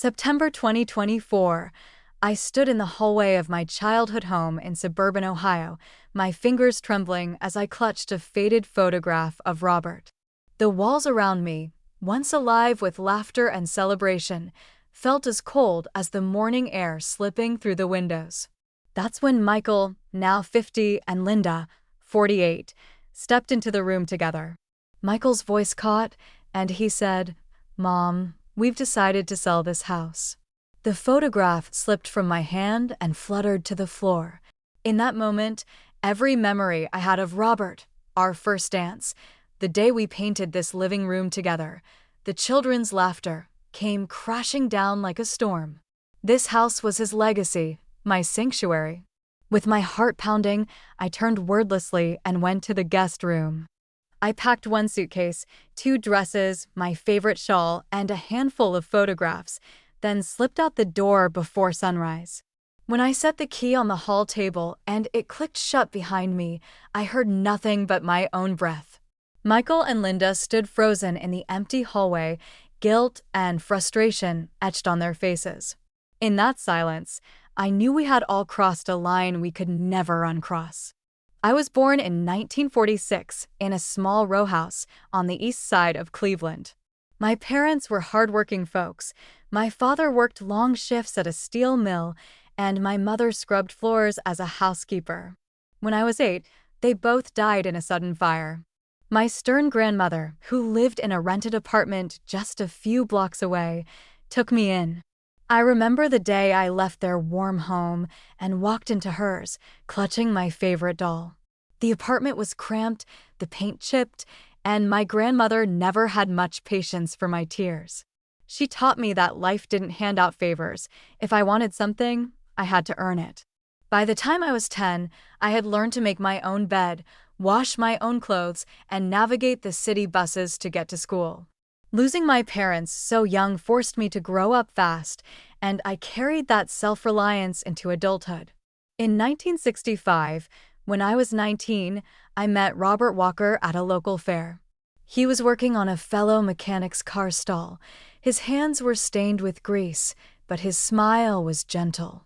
September 2024. I stood in the hallway of my childhood home in suburban Ohio, my fingers trembling as I clutched a faded photograph of Robert. The walls around me, once alive with laughter and celebration, felt as cold as the morning air slipping through the windows. That's when Michael, now 50, and Linda, 48, stepped into the room together. Michael's voice caught, and he said, "Mom, we've decided to sell this house." The photograph slipped from my hand and fluttered to the floor. In that moment, every memory I had of Robert, our first dance, the day we painted this living room together, the children's laughter, came crashing down like a storm. This house was his legacy, my sanctuary. With my heart pounding, I turned wordlessly and went to the guest room. I packed one suitcase, 2 dresses, my favorite shawl, and a handful of photographs, then slipped out the door before sunrise. When I set the key on the hall table and it clicked shut behind me, I heard nothing but my own breath. Michael and Linda stood frozen in the empty hallway, guilt and frustration etched on their faces. In that silence, I knew we had all crossed a line we could never uncross. I was born in 1946 in a small row house on the east side of Cleveland. My parents were hardworking folks. My father worked long shifts at a steel mill, and my mother scrubbed floors as a housekeeper. When I was 8, they both died in a sudden fire. My stern grandmother, who lived in a rented apartment just a few blocks away, took me in. I remember the day I left their warm home and walked into hers, clutching my favorite doll. The apartment was cramped, the paint chipped, and my grandmother never had much patience for my tears. She taught me that life didn't hand out favors. If I wanted something, I had to earn it. By the time I was 10, I had learned to make my own bed, wash my own clothes, and navigate the city buses to get to school. Losing my parents so young forced me to grow up fast, and I carried that self-reliance into adulthood. In 1965, when I was 19, I met Robert Walker at a local fair. He was working on a fellow mechanic's car stall. His hands were stained with grease, but his smile was gentle.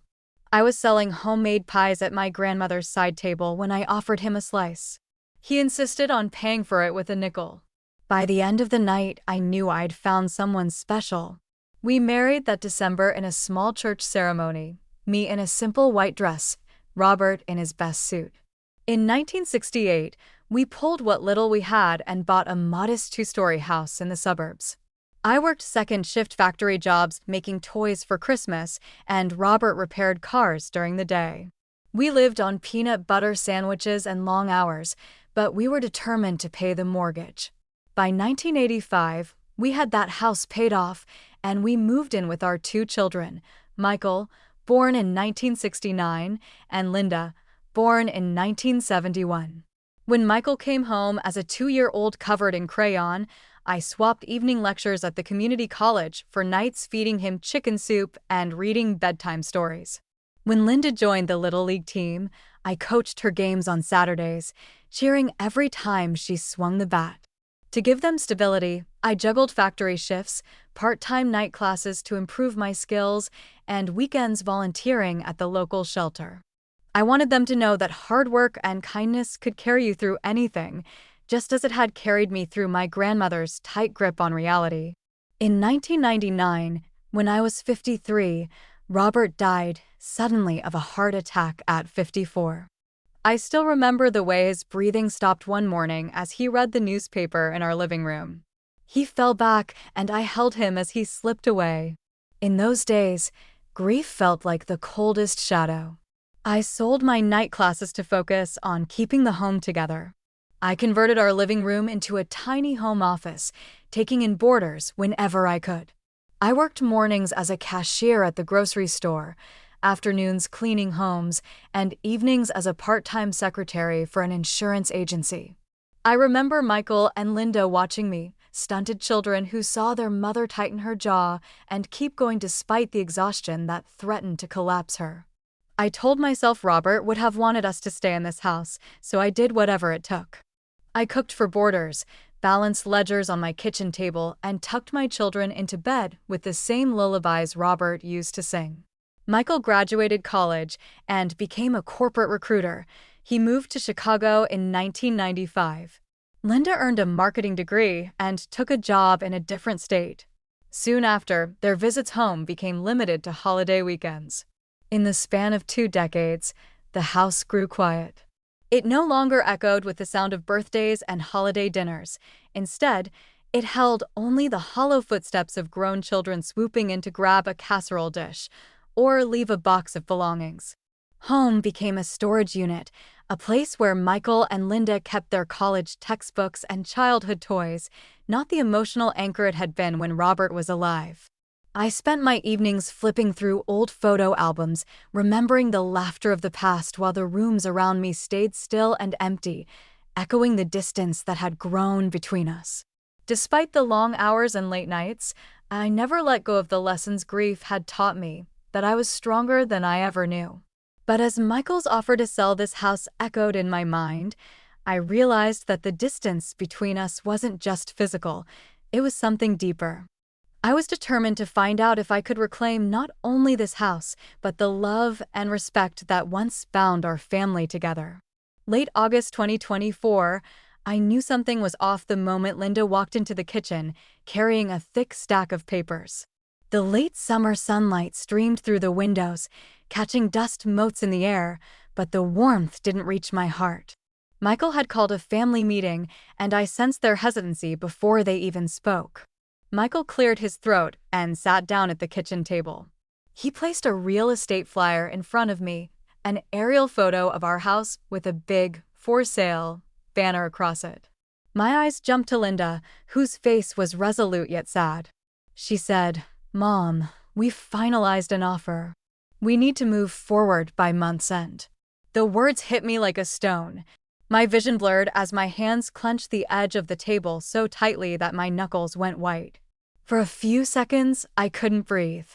I was selling homemade pies at my grandmother's side table when I offered him a slice. He insisted on paying for it with a nickel. By the end of the night, I knew I'd found someone special. We married that December in a small church ceremony, me in a simple white dress, Robert in his best suit. In 1968, we pulled what little we had and bought a modest 2-story house in the suburbs. I worked second-shift factory jobs making toys for Christmas, and Robert repaired cars during the day. We lived on peanut butter sandwiches and long hours, but we were determined to pay the mortgage. By 1985, we had that house paid off, and we moved in with our 2 children, Michael, born in 1969, and Linda, born in 1971. When Michael came home as a 2-year-old covered in crayon, I swapped evening lectures at the community college for nights feeding him chicken soup and reading bedtime stories. When Linda joined the Little League team, I coached her games on Saturdays, cheering every time she swung the bat. To give them stability, I juggled factory shifts, part-time night classes to improve my skills, and weekends volunteering at the local shelter. I wanted them to know that hard work and kindness could carry you through anything, just as it had carried me through my grandmother's tight grip on reality. In 1999, when I was 53, Robert died suddenly of a heart attack at 54. I still remember the way his breathing stopped one morning as he read the newspaper in our living room. He fell back, and I held him as he slipped away. In those days, grief felt like the coldest shadow. I sold my night classes to focus on keeping the home together. I converted our living room into a tiny home office, taking in boarders whenever I could. I worked mornings as a cashier at the grocery store, afternoons cleaning homes, and evenings as a part-time secretary for an insurance agency. I remember Michael and Linda watching me, stunted children who saw their mother tighten her jaw and keep going despite the exhaustion that threatened to collapse her. I told myself Robert would have wanted us to stay in this house, so I did whatever it took. I cooked for boarders, balanced ledgers on my kitchen table, and tucked my children into bed with the same lullabies Robert used to sing. Michael graduated college and became a corporate recruiter. He moved to Chicago in 1995. Linda earned a marketing degree and took a job in a different state. Soon after, their visits home became limited to holiday weekends. In the span of 2 decades, the house grew quiet. It no longer echoed with the sound of birthdays and holiday dinners. Instead, it held only the hollow footsteps of grown children swooping in to grab a casserole dish or leave a box of belongings. Home became a storage unit, a place where Michael and Linda kept their college textbooks and childhood toys, not the emotional anchor it had been when Robert was alive. I spent my evenings flipping through old photo albums, remembering the laughter of the past while the rooms around me stayed still and empty, echoing the distance that had grown between us. Despite the long hours and late nights, I never let go of the lessons grief had taught me, that I was stronger than I ever knew. But as Michael's offer to sell this house echoed in my mind, I realized that the distance between us wasn't just physical, it was something deeper. I was determined to find out if I could reclaim not only this house, but the love and respect that once bound our family together. Late August 2024, I knew something was off the moment Linda walked into the kitchen, carrying a thick stack of papers. The late summer sunlight streamed through the windows, catching dust motes in the air, but the warmth didn't reach my heart. Michael had called a family meeting, and I sensed their hesitancy before they even spoke. Michael cleared his throat and sat down at the kitchen table. He placed a real estate flyer in front of me, an aerial photo of our house with a big "For Sale" banner across it. My eyes jumped to Linda, whose face was resolute yet sad. She said, "Mom, we've finalized an offer. We need to move forward by month's end." The words hit me like a stone. My vision blurred as my hands clenched the edge of the table so tightly that my knuckles went white. For a few seconds, I couldn't breathe.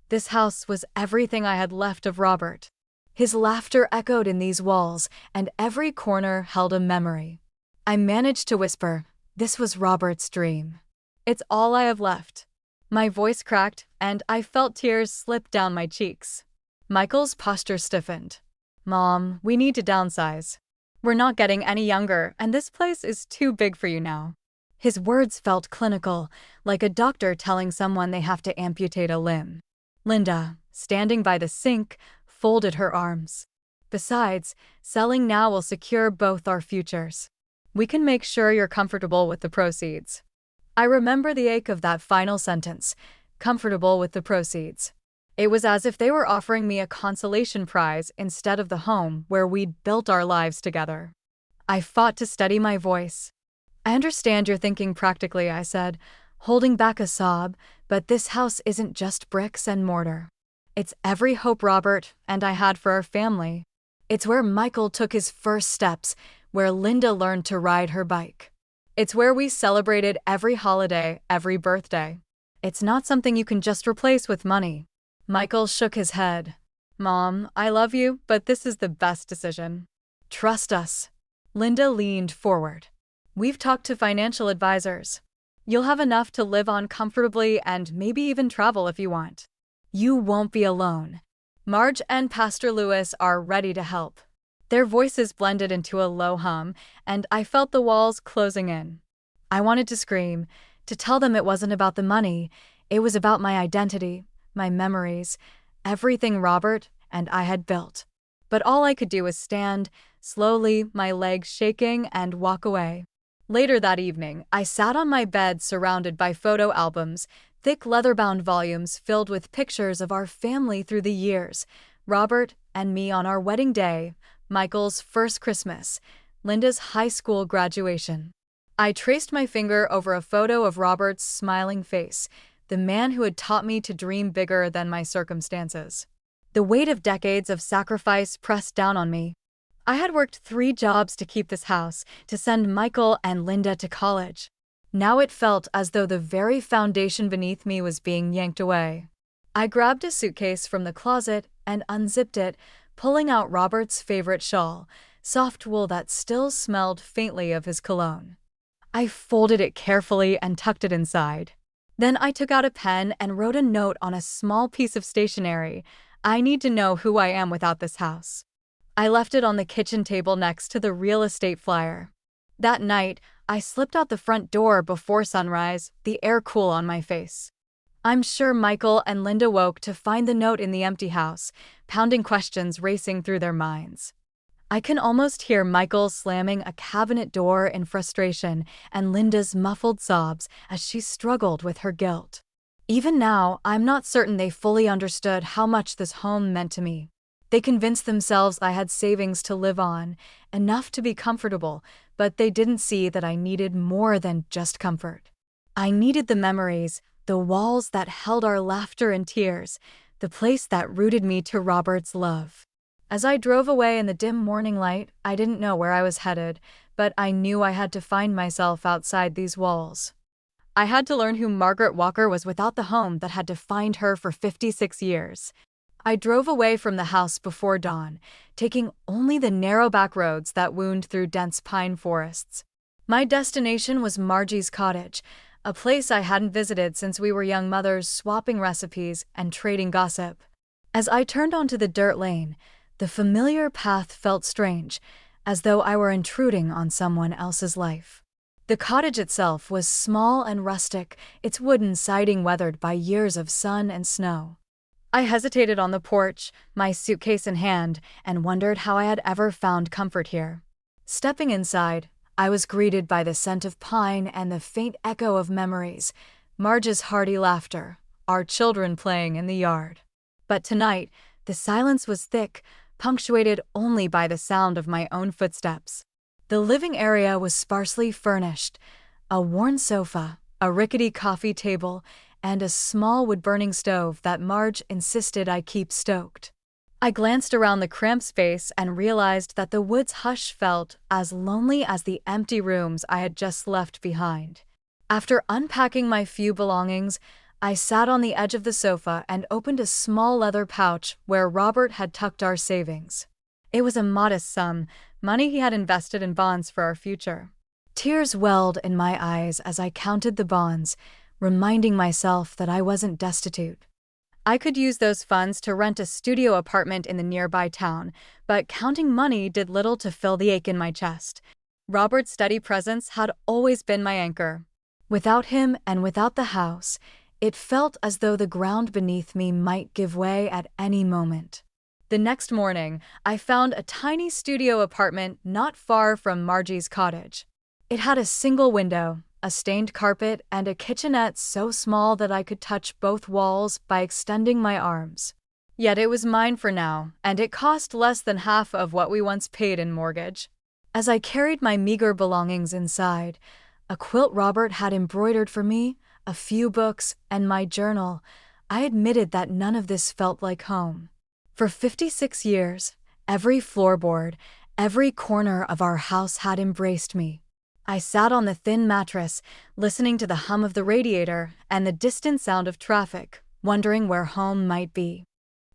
This house was everything I had left of Robert. His laughter echoed in these walls, and every corner held a memory. I managed to whisper, "This was Robert's dream. It's all I have left." My voice cracked, and I felt tears slip down my cheeks. Michael's posture stiffened. "Mom, we need to downsize. We're not getting any younger, and this place is too big for you now." His words felt clinical, like a doctor telling someone they have to amputate a limb. Linda, standing by the sink, folded her arms. "Besides, selling now will secure both our futures. We can make sure you're comfortable with the proceeds." I remember the ache of that final sentence, comfortable with the proceeds. It was as if they were offering me a consolation prize instead of the home where we'd built our lives together. I fought to steady my voice. "I understand you're thinking practically," I said, holding back a sob, "but this house isn't just bricks and mortar. It's every hope Robert and I had for our family. It's where Michael took his first steps, where Linda learned to ride her bike. It's where we celebrated every holiday, every birthday. It's not something you can just replace with money." Michael shook his head. "Mom, I love you, but this is the best decision. Trust us." Linda leaned forward. "We've talked to financial advisors. You'll have enough to live on comfortably and maybe even travel if you want. You won't be alone. Marge and Pastor Lewis are ready to help." Their voices blended into a low hum, and I felt the walls closing in. I wanted to scream, to tell them it wasn't about the money, it was about my identity, my memories, everything Robert and I had built. But all I could do was stand, slowly, my legs shaking, and walk away. Later that evening, I sat on my bed surrounded by photo albums, thick leather-bound volumes filled with pictures of our family through the years, Robert and me on our wedding day, Michael's first Christmas, Linda's high school graduation. I traced my finger over a photo of Robert's smiling face, the man who had taught me to dream bigger than my circumstances. The weight of decades of sacrifice pressed down on me. I had worked 3 jobs to keep this house, to send Michael and Linda to college. Now it felt as though the very foundation beneath me was being yanked away. I grabbed a suitcase from the closet and unzipped it, pulling out Robert's favorite shawl, soft wool that still smelled faintly of his cologne. I folded it carefully and tucked it inside. Then I took out a pen and wrote a note on a small piece of stationery. I need to know who I am without this house. I left it on the kitchen table next to the real estate flyer. That night, I slipped out the front door before sunrise, the air cool on my face. I'm sure Michael and Linda woke to find the note in the empty house, pounding questions racing through their minds. I can almost hear Michael slamming a cabinet door in frustration and Linda's muffled sobs as she struggled with her guilt. Even now, I'm not certain they fully understood how much this home meant to me. They convinced themselves I had savings to live on, enough to be comfortable, but they didn't see that I needed more than just comfort. I needed the memories, the walls that held our laughter and tears, the place that rooted me to Robert's love. As I drove away in the dim morning light, I didn't know where I was headed, but I knew I had to find myself outside these walls. I had to learn who Margaret Walker was without the home that had defined her for 56 years. I drove away from the house before dawn, taking only the narrow back roads that wound through dense pine forests. My destination was Margie's cottage, a place I hadn't visited since we were young mothers swapping recipes and trading gossip. As I turned onto the dirt lane, the familiar path felt strange, as though I were intruding on someone else's life. The cottage itself was small and rustic, its wooden siding weathered by years of sun and snow. I hesitated on the porch, my suitcase in hand, and wondered how I had ever found comfort here. Stepping inside, I was greeted by the scent of pine and the faint echo of memories, Marge's hearty laughter, our children playing in the yard. But tonight, the silence was thick, punctuated only by the sound of my own footsteps. The living area was sparsely furnished, a worn sofa, a rickety coffee table, and a small wood-burning stove that Marge insisted I keep stoked. I glanced around the cramped space and realized that the wood's hush felt as lonely as the empty rooms I had just left behind. After unpacking my few belongings, I sat on the edge of the sofa and opened a small leather pouch where Robert had tucked our savings. It was a modest sum, money he had invested in bonds for our future. Tears welled in my eyes as I counted the bonds, reminding myself that I wasn't destitute. I could use those funds to rent a studio apartment in the nearby town, but counting money did little to fill the ache in my chest. Robert's steady presence had always been my anchor. Without him and without the house, it felt as though the ground beneath me might give way at any moment. The next morning, I found a tiny studio apartment not far from Margie's cottage. It had a single window, a stained carpet, and a kitchenette so small that I could touch both walls by extending my arms. Yet it was mine for now, and it cost less than half of what we once paid in mortgage. As I carried my meager belongings inside, a quilt Robert had embroidered for me, a few books, and my journal, I admitted that none of this felt like home. For 56 years, every floorboard, every corner of our house had embraced me. I sat on the thin mattress, listening to the hum of the radiator and the distant sound of traffic, wondering where home might be.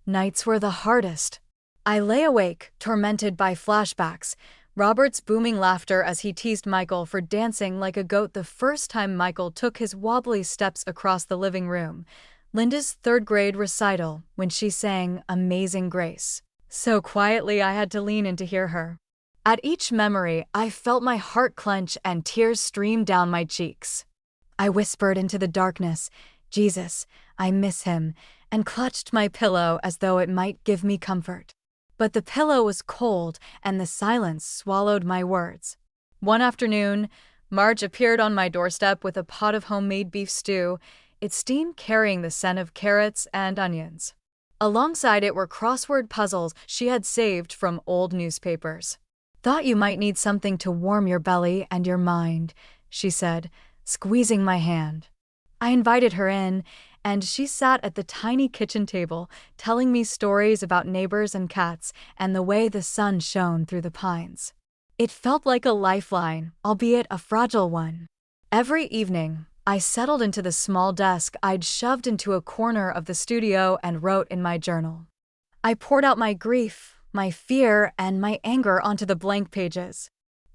Nights were the hardest. I lay awake, tormented by flashbacks, Robert's booming laughter as he teased Michael for dancing like a goat the first time Michael took his wobbly steps across the living room, Linda's third-grade recital when she sang Amazing Grace. So quietly I had to lean in to hear her. At each memory, I felt my heart clench and tears stream down my cheeks. I whispered into the darkness, "Jesus, I miss him," and clutched my pillow as though it might give me comfort. But the pillow was cold, and the silence swallowed my words. One afternoon, Marge appeared on my doorstep with a pot of homemade beef stew, its steam carrying the scent of carrots and onions. Alongside it were crossword puzzles she had saved from old newspapers. "Thought you might need something to warm your belly and your mind," she said, squeezing my hand. I invited her in, and she sat at the tiny kitchen table, telling me stories about neighbors and cats and the way the sun shone through the pines. It felt like a lifeline, albeit a fragile one. Every evening, I settled into the small desk I'd shoved into a corner of the studio and wrote in my journal. I poured out my grief, my fear, and my anger onto the blank pages.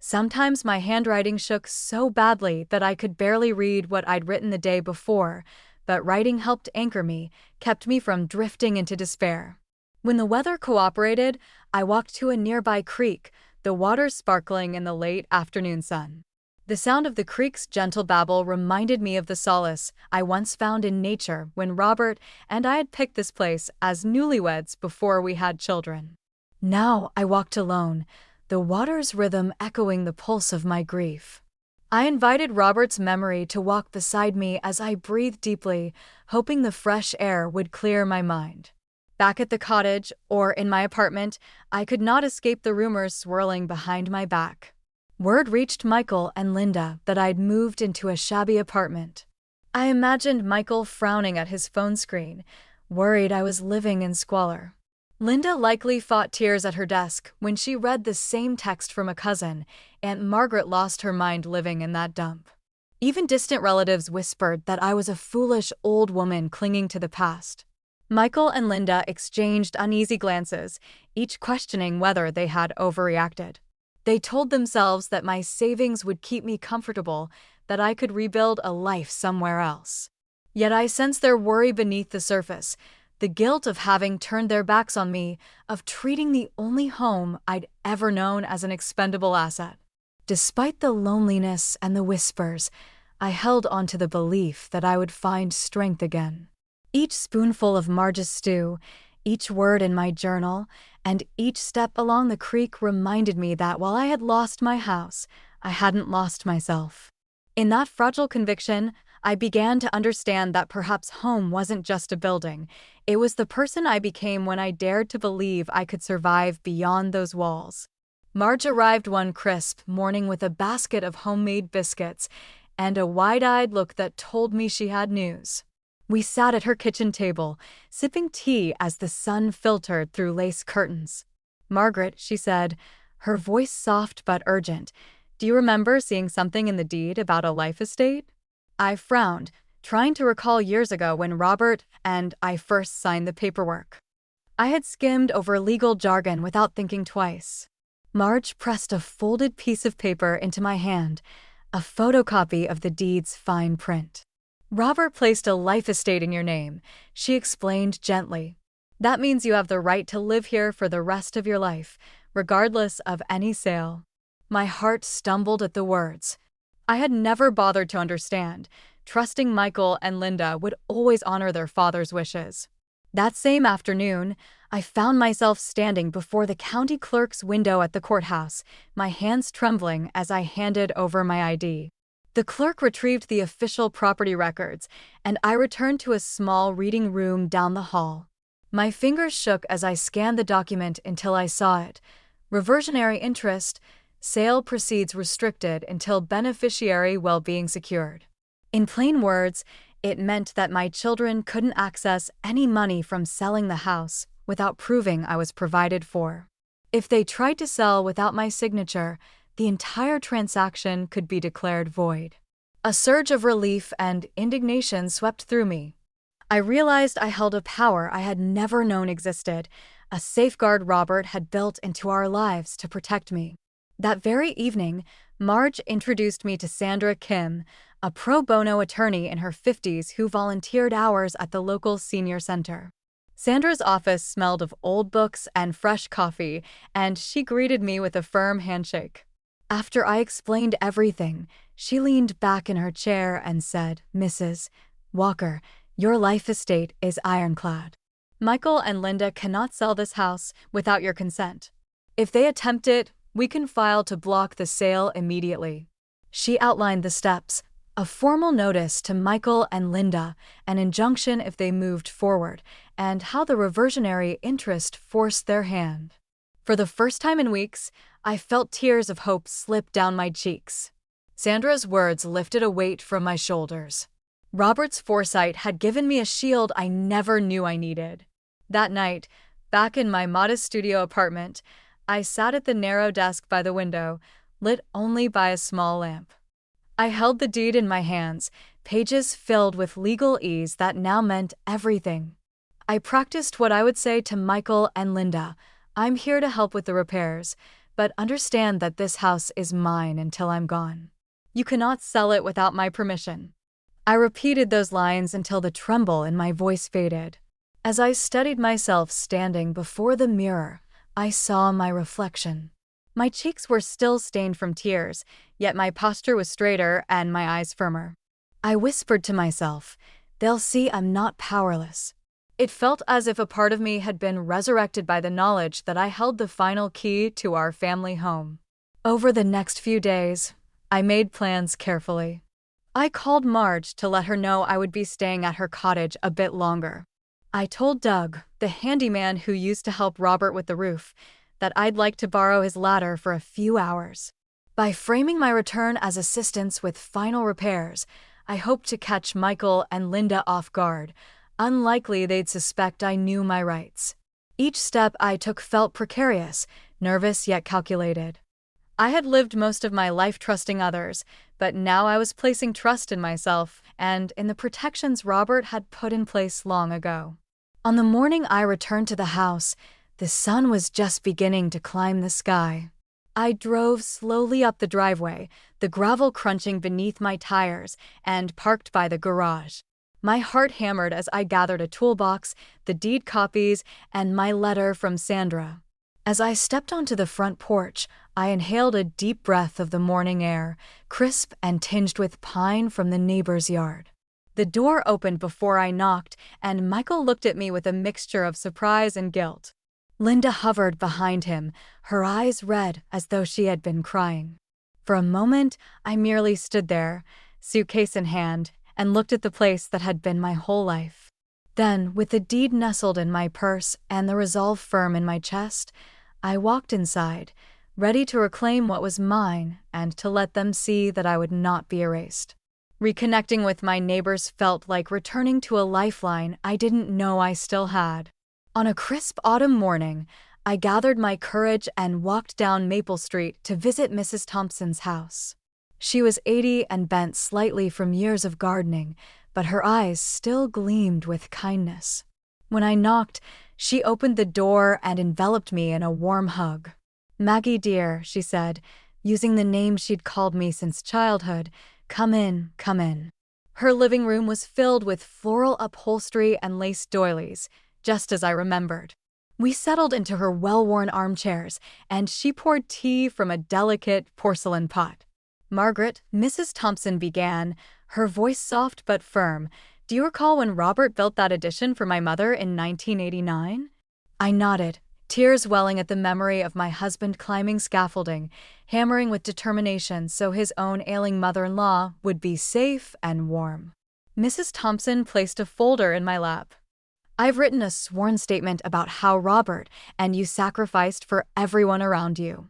Sometimes my handwriting shook so badly that I could barely read what I'd written the day before, but writing helped anchor me, kept me from drifting into despair. When the weather cooperated, I walked to a nearby creek, the water sparkling in the late afternoon sun. The sound of the creek's gentle babble reminded me of the solace I once found in nature when Robert and I had picked this place as newlyweds before we had children. Now I walked alone, the water's rhythm echoing the pulse of my grief. I invited Robert's memory to walk beside me as I breathed deeply, hoping the fresh air would clear my mind. Back at the cottage, or in my apartment, I could not escape the rumors swirling behind my back. Word reached Michael and Linda that I'd moved into a shabby apartment. I imagined Michael frowning at his phone screen, worried I was living in squalor. Linda likely fought tears at her desk when she read the same text from a cousin. Aunt Margaret lost her mind living in that dump. Even distant relatives whispered that I was a foolish old woman clinging to the past. Michael and Linda exchanged uneasy glances, each questioning whether they had overreacted. They told themselves that my savings would keep me comfortable, that I could rebuild a life somewhere else. Yet I sensed their worry beneath the surface, the guilt of having turned their backs on me, of treating the only home I'd ever known as an expendable asset. Despite the loneliness and the whispers, I held on to the belief that I would find strength again. Each spoonful of Marge's stew, each word in my journal, and each step along the creek reminded me that while I had lost my house, I hadn't lost myself. In that fragile conviction, I began to understand that perhaps home wasn't just a building. It was the person I became when I dared to believe I could survive beyond those walls. Marge arrived one crisp morning with a basket of homemade biscuits and a wide-eyed look that told me she had news. We sat at her kitchen table, sipping tea as the sun filtered through lace curtains. "Margaret," she said, her voice soft but urgent, "do you remember seeing something in the deed about a life estate?" I frowned, trying to recall years ago when Robert and I first signed the paperwork. I had skimmed over legal jargon without thinking twice. Marge pressed a folded piece of paper into my hand, a photocopy of the deed's fine print. "Robert placed a life estate in your name," she explained gently. "That means you have the right to live here for the rest of your life, regardless of any sale." My heart stumbled at the words. I had never bothered to understand, trusting Michael and Linda would always honor their father's wishes. That same afternoon, I found myself standing before the county clerk's window at the courthouse, my hands trembling as I handed over my ID. The clerk retrieved the official property records, and I returned to a small reading room down the hall. My fingers shook as I scanned the document until I saw it. Reversionary interest, sale proceeds restricted until beneficiary well-being secured. In plain words, it meant that my children couldn't access any money from selling the house without proving I was provided for. If they tried to sell without my signature, the entire transaction could be declared void. A surge of relief and indignation swept through me. I realized I held a power I had never known existed, a safeguard Robert had built into our lives to protect me. That very evening, Marge introduced me to Sandra Kim, a pro bono attorney in her 50s who volunteered hours at the local senior center. Sandra's office smelled of old books and fresh coffee, and she greeted me with a firm handshake. After I explained everything, she leaned back in her chair and said, "Mrs. Walker, your life estate is ironclad. Michael and Linda cannot sell this house without your consent. If they attempt it, we can file to block the sale immediately." She outlined the steps: a formal notice to Michael and Linda, an injunction if they moved forward, and how the reversionary interest forced their hand. For the first time in weeks, I felt tears of hope slip down my cheeks. Sandra's words lifted a weight from my shoulders. Robert's foresight had given me a shield I never knew I needed. That night, back in my modest studio apartment, I sat at the narrow desk by the window, lit only by a small lamp. I held the deed in my hands, pages filled with legalese that now meant everything. I practiced what I would say to Michael and Linda: "I'm here to help with the repairs, but understand that this house is mine until I'm gone. You cannot sell it without my permission." I repeated those lines until the tremble in my voice faded. As I studied myself standing before the mirror, I saw my reflection. My cheeks were still stained from tears, yet my posture was straighter and my eyes firmer. I whispered to myself, "They'll see I'm not powerless." It felt as if a part of me had been resurrected by the knowledge that I held the final key to our family home. Over the next few days, I made plans carefully. I called Marge to let her know I would be staying at her cottage a bit longer. I told Doug, the handyman who used to help Robert with the roof, that I'd like to borrow his ladder for a few hours. By framing my return as assistance with final repairs, I hoped to catch Michael and Linda off guard. Unlikely they'd suspect I knew my rights. Each step I took felt precarious, nervous yet calculated. I had lived most of my life trusting others, but now I was placing trust in myself and in the protections Robert had put in place long ago. On the morning I returned to the house, the sun was just beginning to climb the sky. I drove slowly up the driveway, the gravel crunching beneath my tires, and parked by the garage. My heart hammered as I gathered a toolbox, the deed copies, and my letter from Sandra. As I stepped onto the front porch, I inhaled a deep breath of the morning air, crisp and tinged with pine from the neighbor's yard. The door opened before I knocked, and Michael looked at me with a mixture of surprise and guilt. Linda hovered behind him, her eyes red as though she had been crying. For a moment, I merely stood there, suitcase in hand, and looked at the place that had been my whole life. Then, with the deed nestled in my purse and the resolve firm in my chest, I walked inside, ready to reclaim what was mine and to let them see that I would not be erased. Reconnecting with my neighbors felt like returning to a lifeline I didn't know I still had. On a crisp autumn morning, I gathered my courage and walked down Maple Street to visit Mrs. Thompson's house. She was 80 and bent slightly from years of gardening, but her eyes still gleamed with kindness. When I knocked, she opened the door and enveloped me in a warm hug. "Maggie dear," she said, using the name she'd called me since childhood, "come in, come in." Her living room was filled with floral upholstery and lace doilies, just as I remembered. We settled into her well-worn armchairs, and she poured tea from a delicate porcelain pot. "Margaret," Mrs. Thompson began, her voice soft but firm, "do you recall when Robert built that addition for my mother in 1989? I nodded, tears welling at the memory of my husband climbing scaffolding, hammering with determination so his own ailing mother-in-law would be safe and warm. Mrs. Thompson placed a folder in my lap. "I've written a sworn statement about how Robert and you sacrificed for everyone around you.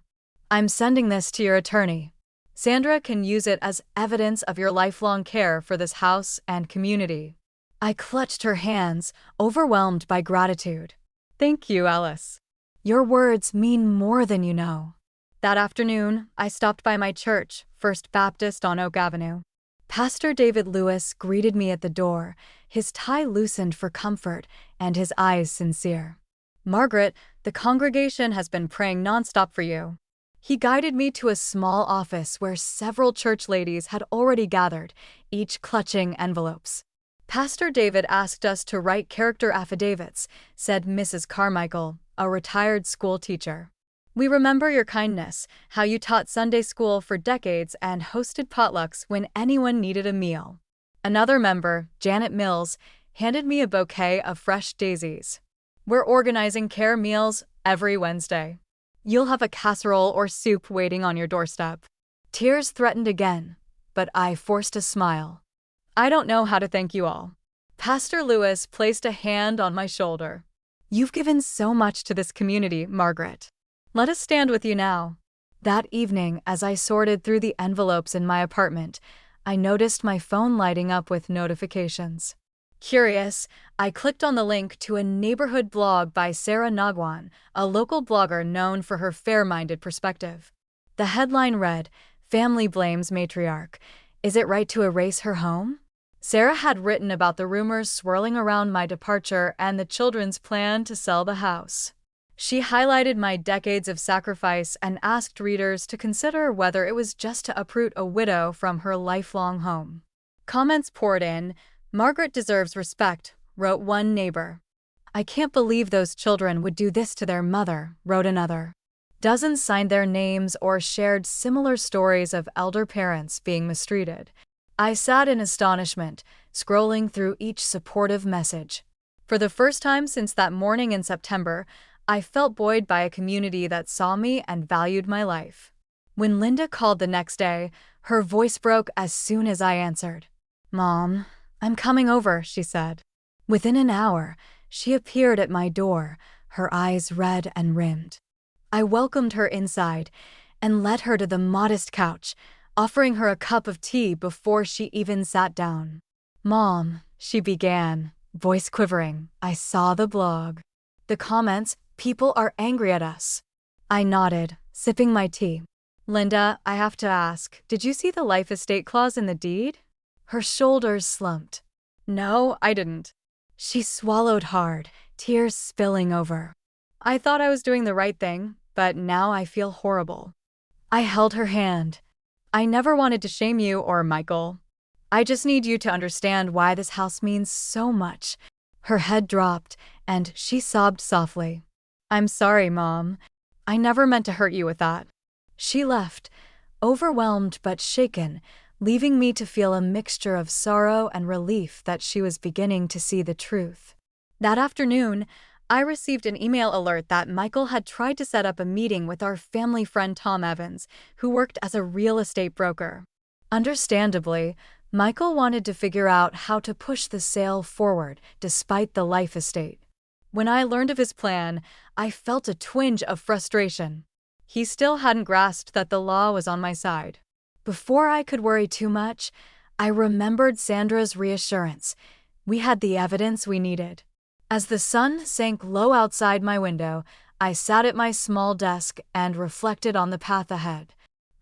I'm sending this to your attorney. Sandra can use it as evidence of your lifelong care for this house and community." I clutched her hands, overwhelmed by gratitude. "Thank you, Alice. Your words mean more than you know." That afternoon, I stopped by my church, First Baptist on Oak Avenue. Pastor David Lewis greeted me at the door, his tie loosened for comfort and his eyes sincere. "Margaret, the congregation has been praying nonstop for you." He guided me to a small office where several church ladies had already gathered, each clutching envelopes. "Pastor David asked us to write character affidavits," said Mrs. Carmichael, a retired school teacher. "We remember your kindness, how you taught Sunday school for decades and hosted potlucks when anyone needed a meal." Another member, Janet Mills, handed me a bouquet of fresh daisies. "We're organizing care meals every Wednesday. You'll have a casserole or soup waiting on your doorstep." Tears threatened again, but I forced a smile. "I don't know how to thank you all." Pastor Lewis placed a hand on my shoulder. "You've given so much to this community, Margaret. Let us stand with you now." That evening, as I sorted through the envelopes in my apartment, I noticed my phone lighting up with notifications. Curious, I clicked on the link to a neighborhood blog by Sarah Nagwan, a local blogger known for her fair-minded perspective. The headline read, "Family blames matriarch. Is it right to erase her home?" Sarah had written about the rumors swirling around my departure and the children's plan to sell the house. She highlighted my decades of sacrifice and asked readers to consider whether it was just to uproot a widow from her lifelong home. Comments poured in. "Margaret deserves respect," wrote one neighbor. "I can't believe those children would do this to their mother," wrote another. Dozens signed their names or shared similar stories of elder parents being mistreated. I sat in astonishment, scrolling through each supportive message. For the first time since that morning in September, I felt buoyed by a community that saw me and valued my life. When Linda called the next day, her voice broke as soon as I answered. "Mom, I'm coming over," she said. Within an hour, she appeared at my door, her eyes red and rimmed. I welcomed her inside and led her to the modest couch, offering her a cup of tea before she even sat down. "Mom," she began, voice quivering, "I saw the blog. The comments, people are angry at us." I nodded, sipping my tea. "Linda, I have to ask, did you see the life estate clause in the deed?" Her shoulders slumped. "No, I didn't." She swallowed hard, tears spilling over. "I thought I was doing the right thing, but now I feel horrible." I held her hand. "I never wanted to shame you or Michael. I just need you to understand why this house means so much." Her head dropped, and she sobbed softly. "I'm sorry, Mom. I never meant to hurt you with that." She left, overwhelmed but shaken, leaving me to feel a mixture of sorrow and relief that she was beginning to see the truth. That afternoon, I received an email alert that Michael had tried to set up a meeting with our family friend Tom Evans, who worked as a real estate broker. Understandably, Michael wanted to figure out how to push the sale forward despite the life estate. When I learned of his plan, I felt a twinge of frustration. He still hadn't grasped that the law was on my side. Before I could worry too much, I remembered Sandra's reassurance. We had the evidence we needed. As the sun sank low outside my window, I sat at my small desk and reflected on the path ahead.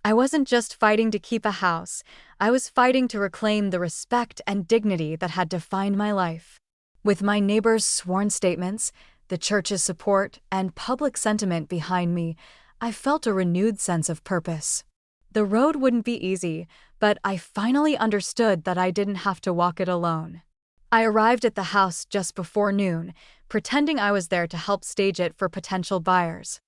I wasn't just fighting to keep a house, I was fighting to reclaim the respect and dignity that had defined my life. With my neighbors' sworn statements, the church's support, and public sentiment behind me, I felt a renewed sense of purpose. The road wouldn't be easy, but I finally understood that I didn't have to walk it alone. I arrived at the house just before noon, pretending I was there to help stage it for potential buyers.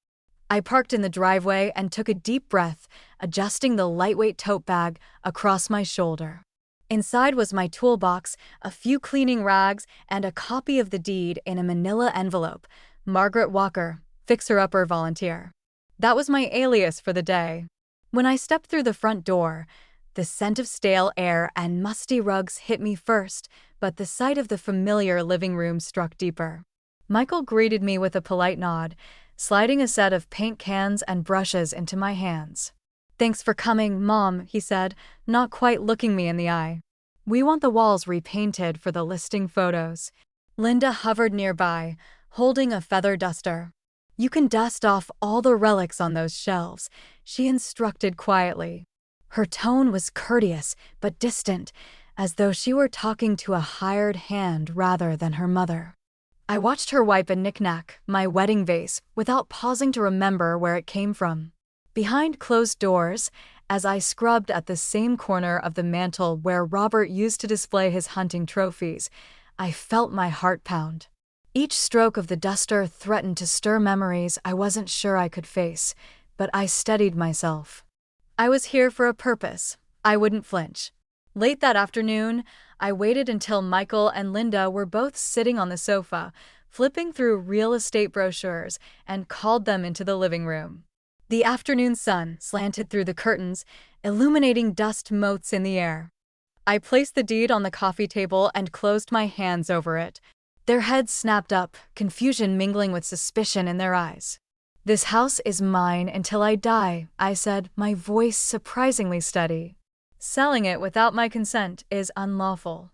I parked in the driveway and took a deep breath, adjusting the lightweight tote bag across my shoulder. Inside was my toolbox, a few cleaning rags, and a copy of the deed in a manila envelope. Margaret Walker, fixer-upper volunteer. That was my alias for the day. When I stepped through the front door, the scent of stale air and musty rugs hit me first, but the sight of the familiar living room struck deeper. Michael greeted me with a polite nod, sliding a set of paint cans and brushes into my hands. "Thanks for coming, Mom," he said, not quite looking me in the eye. "We want the walls repainted for the listing photos." Linda hovered nearby, holding a feather duster. "You can dust off all the relics on those shelves," she instructed quietly. Her tone was courteous but distant, as though she were talking to a hired hand rather than her mother. I watched her wipe a knick-knack, my wedding vase, without pausing to remember where it came from. Behind closed doors, as I scrubbed at the same corner of the mantel where Robert used to display his hunting trophies, I felt my heart pound. Each stroke of the duster threatened to stir memories I wasn't sure I could face, but I steadied myself. I was here for a purpose. I wouldn't flinch. Late that afternoon, I waited until Michael and Linda were both sitting on the sofa, flipping through real estate brochures, and called them into the living room. The afternoon sun slanted through the curtains, illuminating dust motes in the air. I placed the deed on the coffee table and closed my hands over it. Their heads snapped up, confusion mingling with suspicion in their eyes. "This house is mine until I die," I said, my voice surprisingly steady. "Selling it without my consent is unlawful."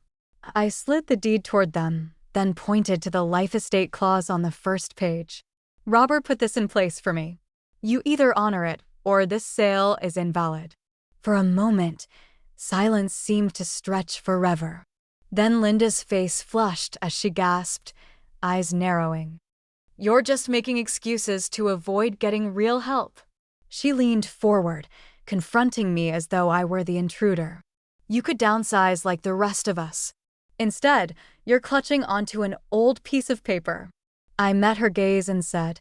I slid the deed toward them, then pointed to the life estate clause on the first page. "Robert put this in place for me. You either honor it, or this sale is invalid." For a moment, silence seemed to stretch forever. Then Linda's face flushed as she gasped, eyes narrowing. You're just making excuses to avoid getting real help." She leaned forward, confronting me as though I were the intruder. "You could downsize like the rest of us. Instead, you're clutching onto an old piece of paper." I met her gaze and said,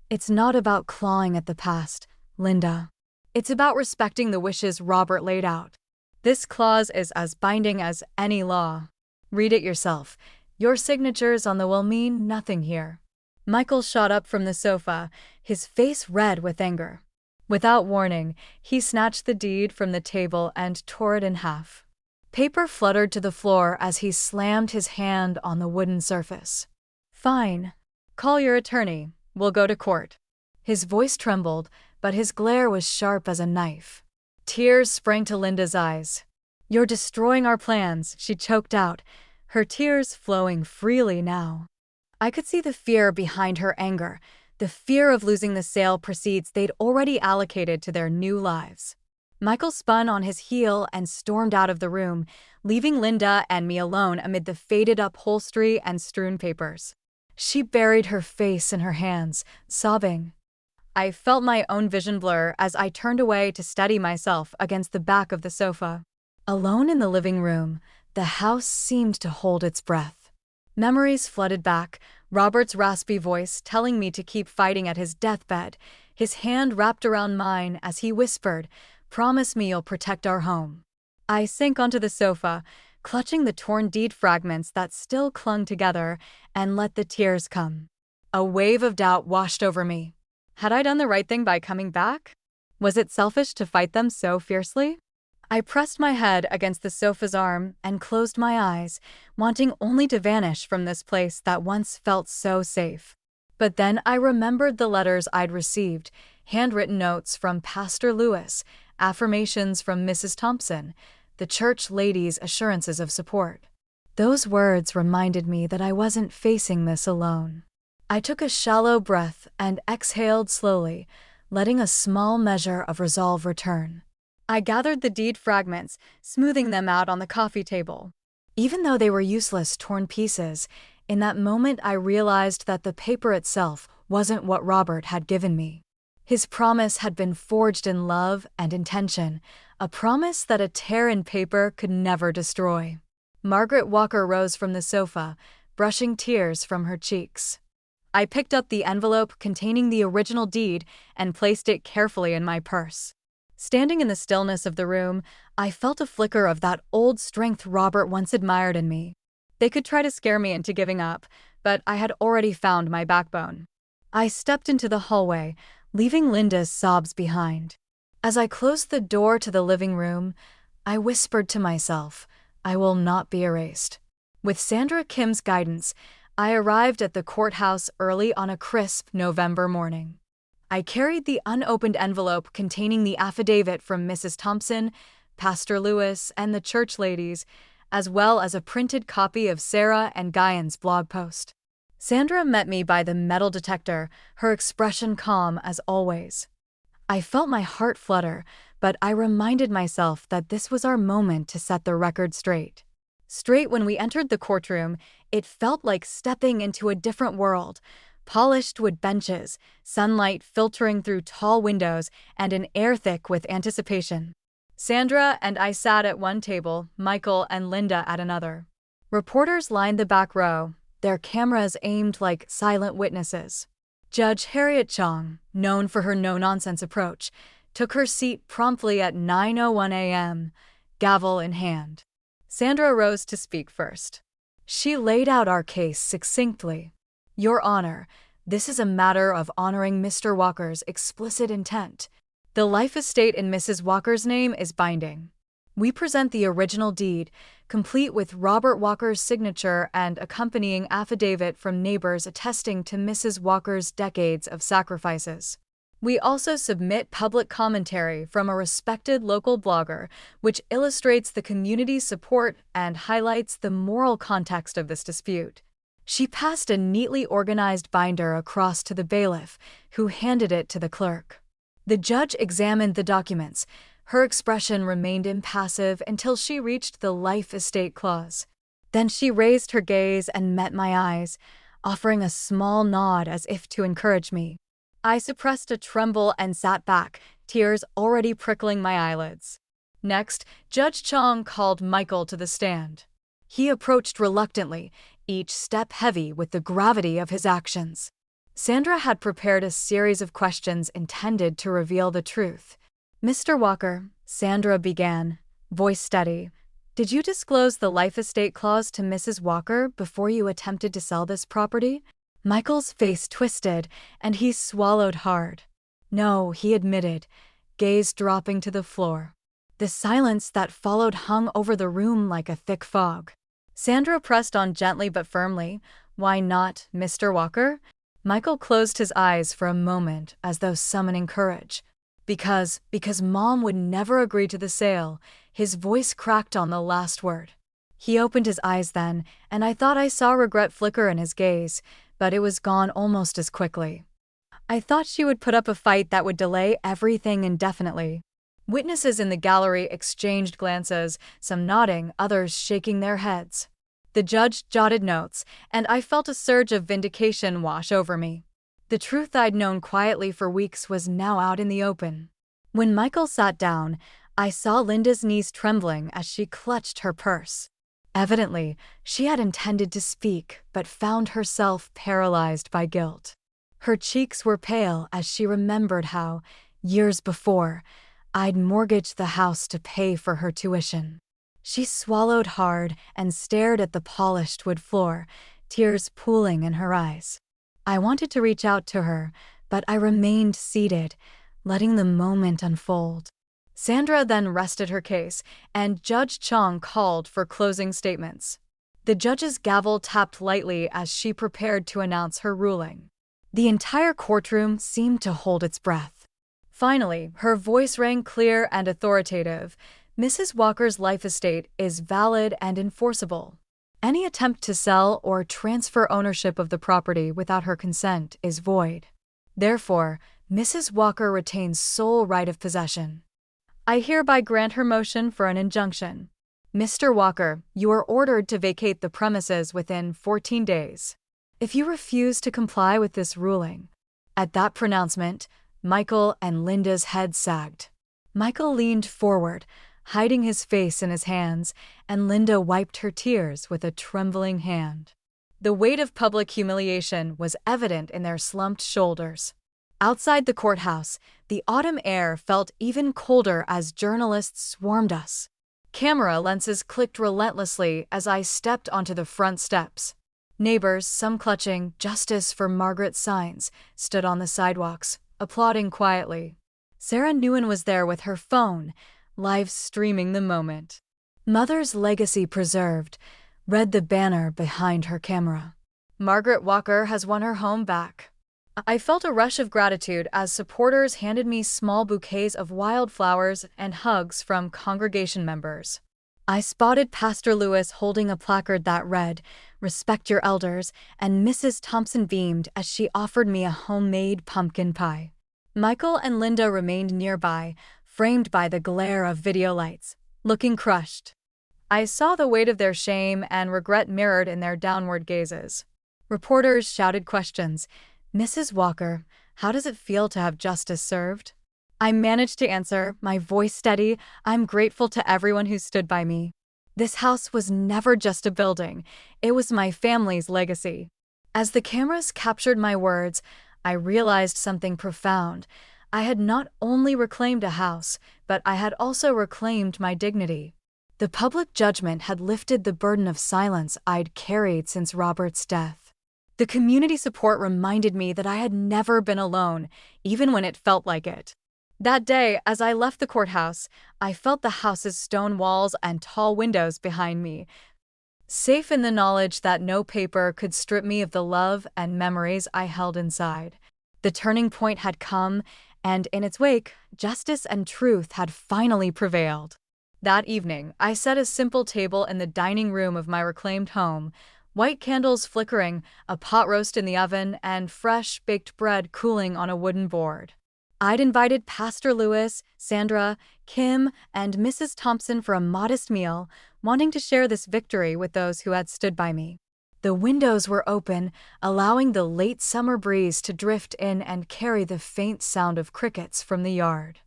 "It's not about clawing at the past, Linda. It's about respecting the wishes Robert laid out. This clause is as binding as any law. Read it yourself. Your signatures on the will mean nothing here." Michael shot up from the sofa, his face red with anger. Without warning, he snatched the deed from the table and tore it in half. Paper fluttered to the floor as he slammed his hand on the wooden surface. "Fine. Call your attorney. We'll go to court." His voice trembled, but his glare was sharp as a knife. Tears sprang to Linda's eyes. "You're destroying our plans," she choked out, her tears flowing freely now. I could see the fear behind her anger, the fear of losing the sale proceeds they'd already allocated to their new lives. Michael spun on his heel and stormed out of the room, leaving Linda and me alone amid the faded upholstery and strewn papers. She buried her face in her hands, sobbing. I felt my own vision blur as I turned away to steady myself against the back of the sofa. Alone in the living room, the house seemed to hold its breath. Memories flooded back, Robert's raspy voice telling me to keep fighting at his deathbed, his hand wrapped around mine as he whispered, "Promise me you'll protect our home." I sank onto the sofa, clutching the torn deed fragments that still clung together, and let the tears come. A wave of doubt washed over me. Had I done the right thing by coming back? Was it selfish to fight them so fiercely? I pressed my head against the sofa's arm and closed my eyes, wanting only to vanish from this place that once felt so safe. But then I remembered the letters I'd received, handwritten notes from Pastor Lewis, affirmations from Mrs. Thompson, the church lady's assurances of support. Those words reminded me that I wasn't facing this alone. I took a shallow breath and exhaled slowly, letting a small measure of resolve return. I gathered the deed fragments, smoothing them out on the coffee table. Even though they were useless, torn pieces, in that moment I realized that the paper itself wasn't what Robert had given me. His promise had been forged in love and intention, a promise that a tear in paper could never destroy. Margaret Walker rose from the sofa, brushing tears from her cheeks. I picked up the envelope containing the original deed and placed it carefully in my purse. Standing in the stillness of the room, I felt a flicker of that old strength Robert once admired in me. They could try to scare me into giving up, but I had already found my backbone. I stepped into the hallway, leaving Linda's sobs behind. As I closed the door to the living room, I whispered to myself, "I will not be erased." With Sandra Kim's guidance, I arrived at the courthouse early on a crisp November morning. I carried the unopened envelope containing the affidavit from Mrs. Thompson, Pastor Lewis, and the church ladies, as well as a printed copy of Sarah and Guyan's blog post. Sandra met me by the metal detector, her expression calm as always. I felt my heart flutter, but I reminded myself that this was our moment to set the record straight. Straight when we entered the courtroom, it felt like stepping into a different world. Polished wood benches, sunlight filtering through tall windows, and an air thick with anticipation. Sandra and I sat at one table, Michael and Linda at another. Reporters lined the back row, their cameras aimed like silent witnesses. Judge Harriet Chong, known for her no-nonsense approach, took her seat promptly at 9:01 a.m., gavel in hand. Sandra rose to speak first. She laid out our case succinctly. "Your Honor, this is a matter of honoring Mr. Walker's explicit intent. The life estate in Mrs. Walker's name is binding. We present the original deed, complete with Robert Walker's signature and accompanying affidavit from neighbors attesting to Mrs. Walker's decades of sacrifices. We also submit public commentary from a respected local blogger, which illustrates the community's support and highlights the moral context of this dispute." She passed a neatly organized binder across to the bailiff, who handed it to the clerk. The judge examined the documents. Her expression remained impassive until she reached the life estate clause. Then she raised her gaze and met my eyes, offering a small nod as if to encourage me. I suppressed a tremble and sat back, tears already prickling my eyelids. Next, Judge Chong called Michael to the stand. He approached reluctantly, each step heavy with the gravity of his actions. Sandra had prepared a series of questions intended to reveal the truth. "Mr. Walker," Sandra began, voice steady, "did you disclose the life estate clause to Mrs. Walker before you attempted to sell this property?" Michael's face twisted, and he swallowed hard. "No," he admitted, gaze dropping to the floor. The silence that followed hung over the room like a thick fog. Sandra pressed on gently but firmly. "Why not, Mr. Walker?" Michael closed his eyes for a moment as though summoning courage. Because Mom would never agree to the sale." His voice cracked on the last word. He opened his eyes then, and I thought I saw regret flicker in his gaze, but it was gone almost as quickly. "I thought she would put up a fight that would delay everything indefinitely." Witnesses in the gallery exchanged glances, some nodding, others shaking their heads. The judge jotted notes, and I felt a surge of vindication wash over me. The truth I'd known quietly for weeks was now out in the open. When Michael sat down, I saw Linda's knees trembling as she clutched her purse. Evidently, she had intended to speak, but found herself paralyzed by guilt. Her cheeks were pale as she remembered how, years before, I'd mortgaged the house to pay for her tuition. She swallowed hard and stared at the polished wood floor, tears pooling in her eyes. I wanted to reach out to her, but I remained seated, letting the moment unfold. Sandra then rested her case, and Judge Chong called for closing statements. The judge's gavel tapped lightly as she prepared to announce her ruling. The entire courtroom seemed to hold its breath. Finally, her voice rang clear and authoritative. "Mrs. Walker's life estate is valid and enforceable. Any attempt to sell or transfer ownership of the property without her consent is void. Therefore, Mrs. Walker retains sole right of possession. I hereby grant her motion for an injunction. Mr. Walker, you are ordered to vacate the premises within 14 days. If you refuse to comply with this ruling..." At that pronouncement, Michael and Linda's heads sagged. Michael leaned forward, hiding his face in his hands, and Linda wiped her tears with a trembling hand. The weight of public humiliation was evident in their slumped shoulders. Outside the courthouse, the autumn air felt even colder as journalists swarmed us. Camera lenses clicked relentlessly as I stepped onto the front steps. Neighbors, some clutching "Justice for Margaret" signs, stood on the sidewalks, applauding quietly. Sarah Nguyen was there with her phone, live streaming the moment. "Mother's legacy preserved," read the banner behind her camera. "Margaret Walker has won her home back." I felt a rush of gratitude as supporters handed me small bouquets of wildflowers and hugs from congregation members. I spotted Pastor Lewis holding a placard that read, "Respect your elders," and Mrs. Thompson beamed as she offered me a homemade pumpkin pie. Michael and Linda remained nearby, framed by the glare of video lights, looking crushed. I saw the weight of their shame and regret mirrored in their downward gazes. Reporters shouted questions. "Mrs. Walker, how does it feel to have justice served?" I managed to answer, my voice steady. "I'm grateful to everyone who stood by me. This house was never just a building, it was my family's legacy." As the cameras captured my words, I realized something profound. I had not only reclaimed a house, but I had also reclaimed my dignity. The public judgment had lifted the burden of silence I'd carried since Robert's death. The community support reminded me that I had never been alone, even when it felt like it. That day, as I left the courthouse, I felt the house's stone walls and tall windows behind me, safe in the knowledge that no paper could strip me of the love and memories I held inside. The turning point had come, and in its wake, justice and truth had finally prevailed. That evening, I set a simple table in the dining room of my reclaimed home, white candles flickering, a pot roast in the oven, and fresh baked bread cooling on a wooden board. I'd invited Pastor Lewis, Sandra, Kim, and Mrs. Thompson for a modest meal, wanting to share this victory with those who had stood by me. The windows were open, allowing the late summer breeze to drift in and carry the faint sound of crickets from the yard.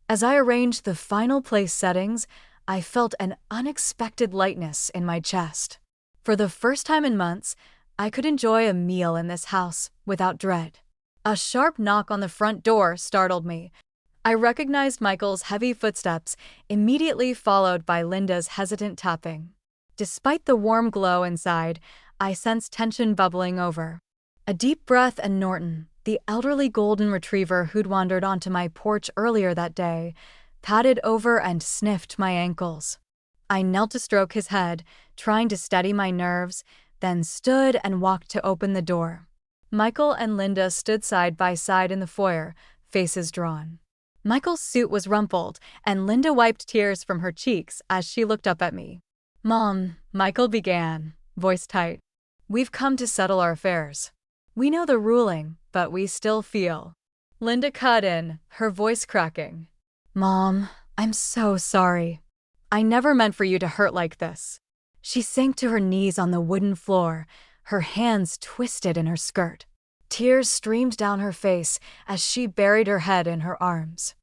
As I arranged the final place settings, I felt an unexpected lightness in my chest. For the first time in months, I could enjoy a meal in this house without dread. A sharp knock on the front door startled me. I recognized Michael's heavy footsteps, immediately followed by Linda's hesitant tapping. Despite the warm glow inside, I sensed tension bubbling over. A deep breath and Norton, the elderly golden retriever who'd wandered onto my porch earlier that day, padded over and sniffed my ankles. I knelt to stroke his head, trying to steady my nerves, then stood and walked to open the door. Michael and Linda stood side by side in the foyer, faces drawn. Michael's suit was rumpled, and Linda wiped tears from her cheeks as she looked up at me. "Mom," Michael began, voice tight. "We've come to settle our affairs. We know the ruling, but we still feel." Linda cut in, her voice cracking. "Mom, I'm so sorry. I never meant for you to hurt like this." She sank to her knees on the wooden floor, her hands twisted in her skirt. Tears streamed down her face as she buried her head in her arms.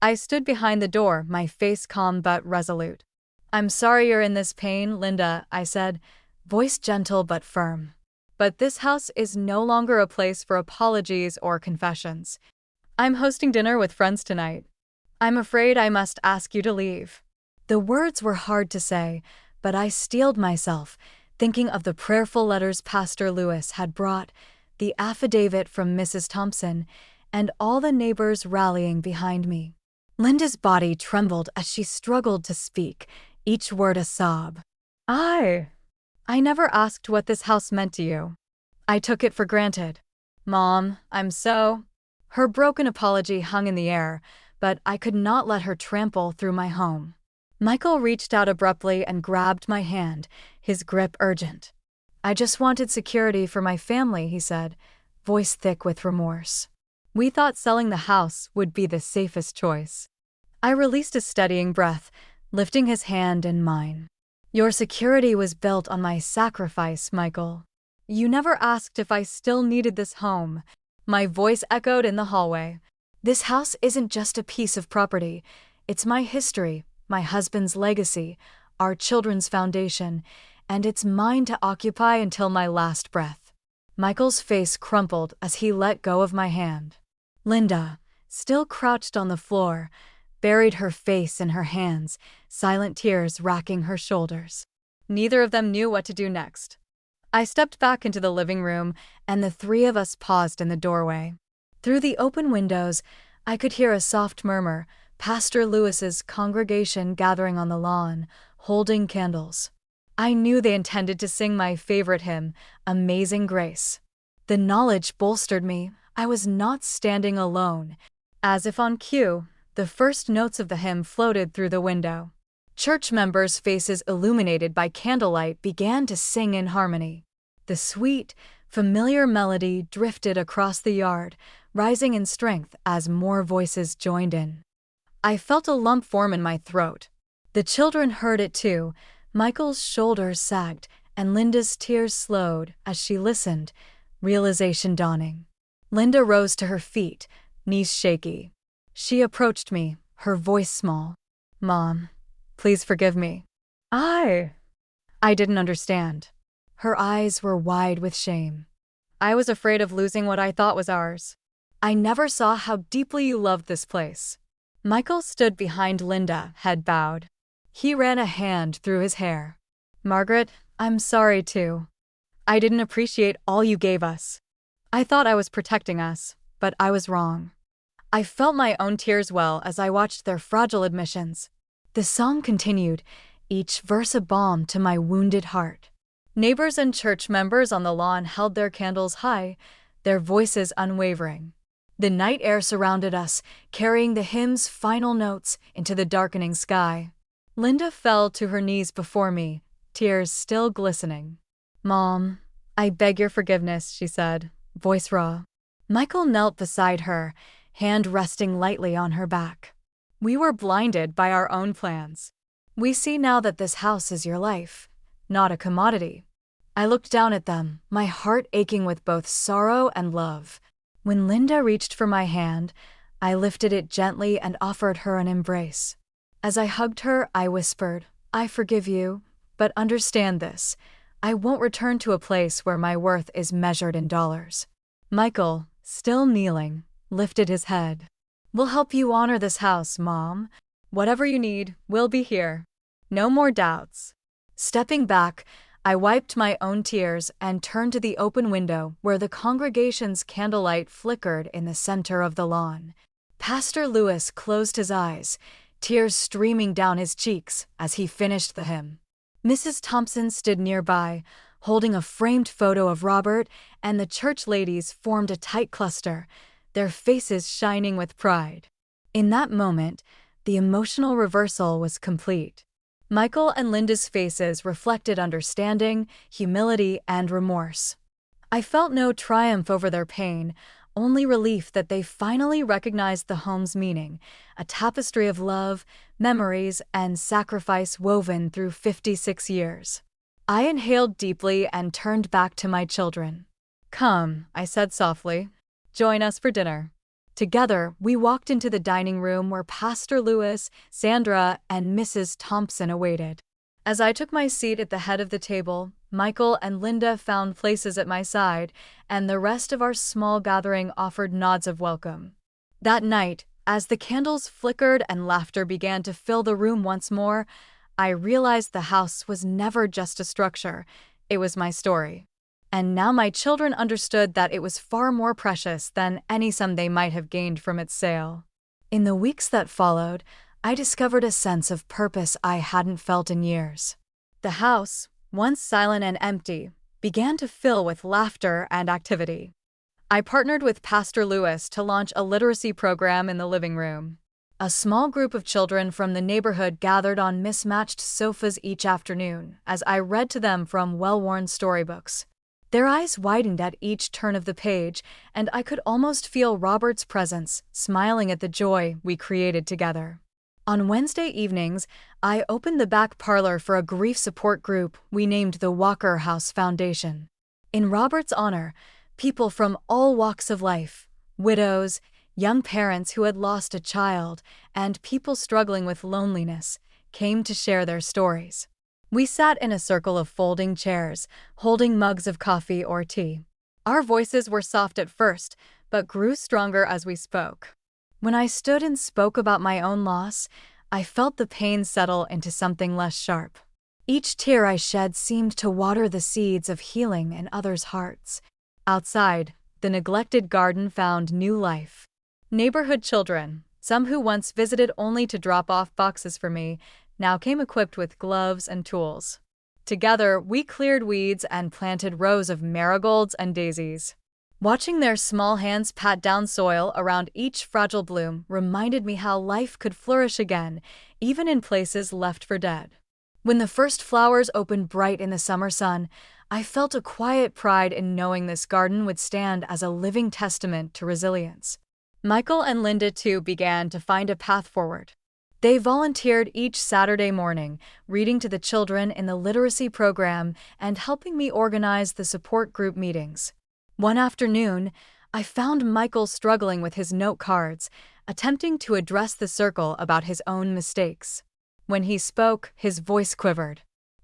I stood behind the door, my face calm but resolute. "I'm sorry you're in this pain, Linda," I said, voice gentle but firm. "But this house is no longer a place for apologies or confessions. I'm hosting dinner with friends tonight. I'm afraid I must ask you to leave." The words were hard to say, but I steeled myself, thinking of the prayerful letters Pastor Lewis had brought, the affidavit from Mrs. Thompson, and all the neighbors rallying behind me. Linda's body trembled as she struggled to speak, each word a sob. I never asked what this house meant to you. I took it for granted. Mom, I'm so..." Her broken apology hung in the air, but I could not let her trample through my home. Michael reached out abruptly and grabbed my hand, his grip urgent. "I just wanted security for my family," he said, voice thick with remorse. "We thought selling the house would be the safest choice." I released a steadying breath, lifting his hand in mine. "Your security was built on my sacrifice, Michael. You never asked if I still needed this home." My voice echoed in the hallway. "This house isn't just a piece of property. It's my history, my husband's legacy, our children's foundation, and it's mine to occupy until my last breath." Michael's face crumpled as he let go of my hand. Linda, still crouched on the floor, buried her face in her hands, silent tears racking her shoulders. Neither of them knew what to do next. I stepped back into the living room, and the three of us paused in the doorway. Through the open windows, I could hear a soft murmur, Pastor Lewis's congregation gathering on the lawn, holding candles. I knew they intended to sing my favorite hymn, Amazing Grace. The knowledge bolstered me. I was not standing alone. As if on cue, the first notes of the hymn floated through the window. Church members' faces illuminated by candlelight began to sing in harmony. The sweet, familiar melody drifted across the yard, rising in strength as more voices joined in. I felt a lump form in my throat. The children heard it too. Michael's shoulders sagged, and Linda's tears slowed as she listened, realization dawning. Linda rose to her feet, knees shaky. She approached me, her voice small. "Mom, please forgive me. I didn't understand." Her eyes were wide with shame. "I was afraid of losing what I thought was ours. I never saw how deeply you loved this place." Michael stood behind Linda, head bowed. He ran a hand through his hair. "Margaret, I'm sorry too. I didn't appreciate all you gave us. I thought I was protecting us, but I was wrong." I felt my own tears well as I watched their fragile admissions. The song continued, each verse a balm to my wounded heart. Neighbors and church members on the lawn held their candles high, their voices unwavering. The night air surrounded us, carrying the hymn's final notes into the darkening sky. Linda fell to her knees before me, tears still glistening. "Mom, I beg your forgiveness," she said, voice raw. Michael knelt beside her, hand resting lightly on her back. "We were blinded by our own plans. We see now that this house is your life, not a commodity." I looked down at them, my heart aching with both sorrow and love. When Linda reached for my hand, I lifted it gently and offered her an embrace. As I hugged her, I whispered, "I forgive you, but understand this. I won't return to a place where my worth is measured in dollars." Michael, still kneeling, lifted his head. "We'll help you honor this house, Mom. Whatever you need, we'll be here. No more doubts." Stepping back, I wiped my own tears and turned to the open window where the congregation's candlelight flickered in the center of the lawn. Pastor Lewis closed his eyes, tears streaming down his cheeks as he finished the hymn. Mrs. Thompson stood nearby, holding a framed photo of Robert, and the church ladies formed a tight cluster, their faces shining with pride. In that moment, the emotional reversal was complete. Michael and Linda's faces reflected understanding, humility, and remorse. I felt no triumph over their pain, only relief that they finally recognized the home's meaning, a tapestry of love, memories, and sacrifice woven through 56 years. I inhaled deeply and turned back to my children. "Come," I said softly. "Join us for dinner." Together, we walked into the dining room where Pastor Lewis, Sandra, and Mrs. Thompson awaited. As I took my seat at the head of the table, Michael and Linda found places at my side, and the rest of our small gathering offered nods of welcome. That night, as the candles flickered and laughter began to fill the room once more, I realized the house was never just a structure, it was my story. And now my children understood that it was far more precious than any sum they might have gained from its sale. In the weeks that followed, I discovered a sense of purpose I hadn't felt in years. The house, once silent and empty, began to fill with laughter and activity. I partnered with Pastor Lewis to launch a literacy program in the living room. A small group of children from the neighborhood gathered on mismatched sofas each afternoon as I read to them from well-worn storybooks. Their eyes widened at each turn of the page, and I could almost feel Robert's presence, smiling at the joy we created together. On Wednesday evenings, I opened the back parlor for a grief support group we named the Walker House Foundation. In Robert's honor, people from all walks of life, widows, young parents who had lost a child, and people struggling with loneliness, came to share their stories. We sat in a circle of folding chairs, holding mugs of coffee or tea. Our voices were soft at first, but grew stronger as we spoke. When I stood and spoke about my own loss, I felt the pain settle into something less sharp. Each tear I shed seemed to water the seeds of healing in others' hearts. Outside, the neglected garden found new life. Neighborhood children, some who once visited only to drop off boxes for me, now came equipped with gloves and tools. Together, we cleared weeds and planted rows of marigolds and daisies. Watching their small hands pat down soil around each fragile bloom reminded me how life could flourish again, even in places left for dead. When the first flowers opened bright in the summer sun, I felt a quiet pride in knowing this garden would stand as a living testament to resilience. Michael and Linda, too, began to find a path forward. They volunteered each Saturday morning, reading to the children in the literacy program and helping me organize the support group meetings. One afternoon, I found Michael struggling with his note cards, attempting to address the circle about his own mistakes. When he spoke, his voice quivered.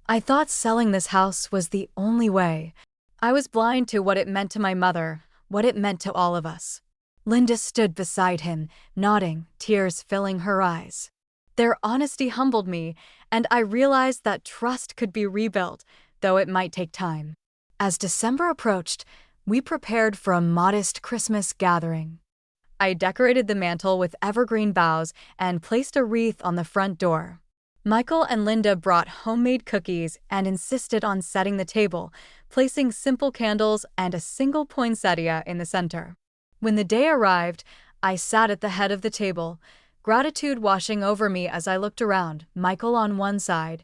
"I thought selling this house was the only way. I was blind to what it meant to my mother, what it meant to all of us." Linda stood beside him, nodding, tears filling her eyes. Their honesty humbled me, and I realized that trust could be rebuilt, though it might take time. As December approached, we prepared for a modest Christmas gathering. I decorated the mantel with evergreen boughs and placed a wreath on the front door. Michael and Linda brought homemade cookies and insisted on setting the table, placing simple candles and a single poinsettia in the center. When the day arrived, I sat at the head of the table, gratitude washing over me as I looked around, Michael on one side,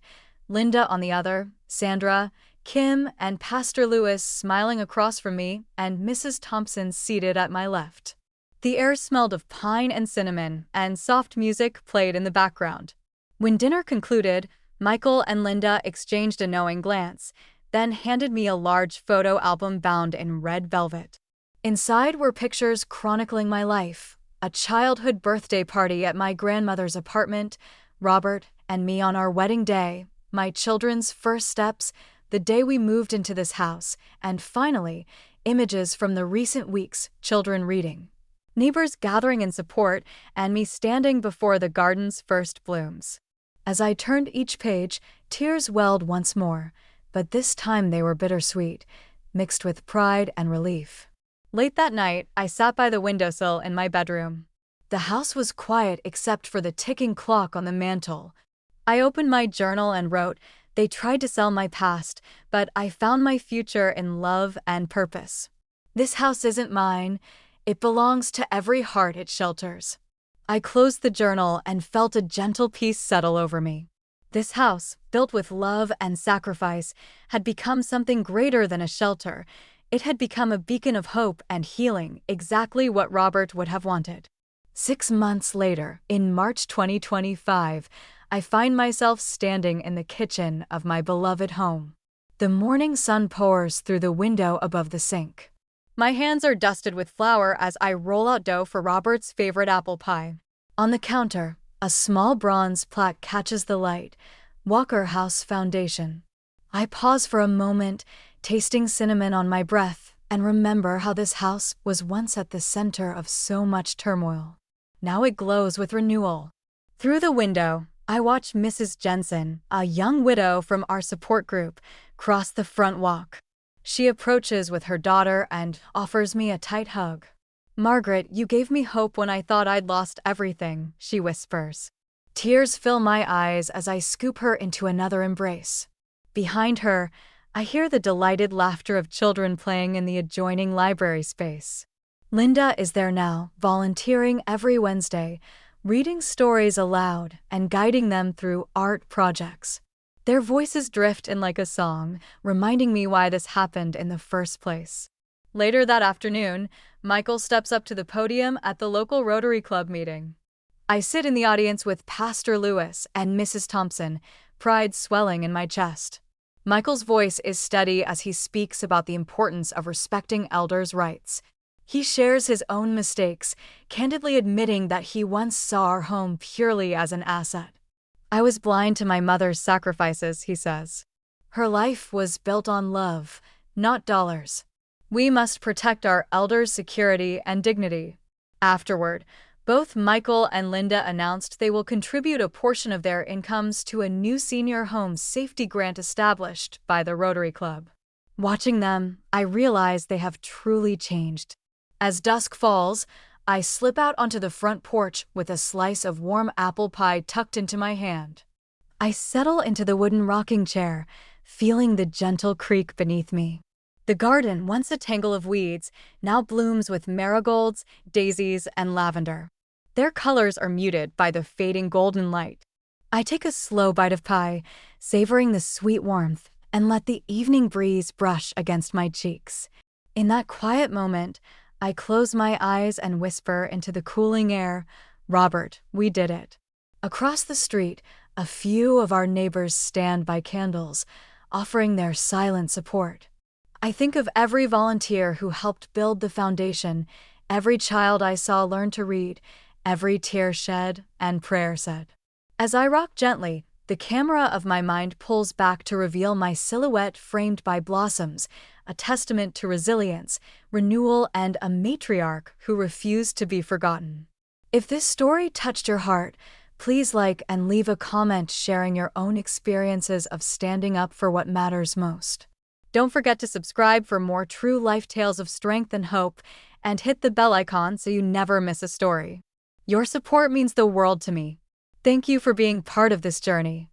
Linda on the other, Sandra, Kim, and Pastor Lewis smiling across from me, and Mrs. Thompson seated at my left. The air smelled of pine and cinnamon, and soft music played in the background. When dinner concluded, Michael and Linda exchanged a knowing glance, then handed me a large photo album bound in red velvet. Inside were pictures chronicling my life, a childhood birthday party at my grandmother's apartment, Robert and me on our wedding day, my children's first steps, the day we moved into this house, and finally, images from the recent weeks, children reading, neighbors gathering in support, and me standing before the garden's first blooms. As I turned each page, tears welled once more, but this time they were bittersweet, mixed with pride and relief. Late that night, I sat by the windowsill in my bedroom. The house was quiet except for the ticking clock on the mantel. I opened my journal and wrote, "They tried to sell my past, but I found my future in love and purpose. This house isn't mine. It belongs to every heart it shelters." I closed the journal and felt a gentle peace settle over me. This house, built with love and sacrifice, had become something greater than a shelter. It had become a beacon of hope and healing, exactly what Robert would have wanted. 6 months later, in March 2025, I find myself standing in the kitchen of my beloved home. The morning sun pours through the window above the sink. My hands are dusted with flour as I roll out dough for Robert's favorite apple pie. On the counter, a small bronze plaque catches the light, Walker House Foundation. I pause for a moment, tasting cinnamon on my breath, and remember how this house was once at the center of so much turmoil. Now it glows with renewal. Through the window, I watch Mrs. Jensen, a young widow from our support group, cross the front walk. She approaches with her daughter and offers me a tight hug. "Margaret, you gave me hope when I thought I'd lost everything," she whispers. Tears fill my eyes as I scoop her into another embrace. Behind her, I hear the delighted laughter of children playing in the adjoining library space. Linda is there now, volunteering every Wednesday, reading stories aloud and guiding them through art projects. Their voices drift in like a song, reminding me why this happened in the first place. Later that afternoon, Michael steps up to the podium at the local Rotary Club meeting. I sit in the audience with Pastor Lewis and Mrs. Thompson, pride swelling in my chest. Michael's voice is steady as he speaks about the importance of respecting elders' rights. He shares his own mistakes, candidly admitting that he once saw our home purely as an asset. "I was blind to my mother's sacrifices," he says. "Her life was built on love, not dollars. We must protect our elders' security and dignity." Afterward, both Michael and Linda announced they will contribute a portion of their incomes to a new senior home safety grant established by the Rotary Club. Watching them, I realize they have truly changed. As dusk falls, I slip out onto the front porch with a slice of warm apple pie tucked into my hand. I settle into the wooden rocking chair, feeling the gentle creak beneath me. The garden, once a tangle of weeds, now blooms with marigolds, daisies, and lavender. Their colors are muted by the fading golden light. I take a slow bite of pie, savoring the sweet warmth, and let the evening breeze brush against my cheeks. In that quiet moment, I close my eyes and whisper into the cooling air, "Robert, we did it." Across the street, a few of our neighbors stand by candles, offering their silent support. I think of every volunteer who helped build the foundation, every child I saw learn to read, every tear shed and prayer said. As I rock gently, the camera of my mind pulls back to reveal my silhouette framed by blossoms, a testament to resilience, renewal, and a matriarch who refused to be forgotten. If this story touched your heart, please like and leave a comment sharing your own experiences of standing up for what matters most. Don't forget to subscribe for more true life tales of strength and hope, and hit the bell icon so you never miss a story. Your support means the world to me. Thank you for being part of this journey.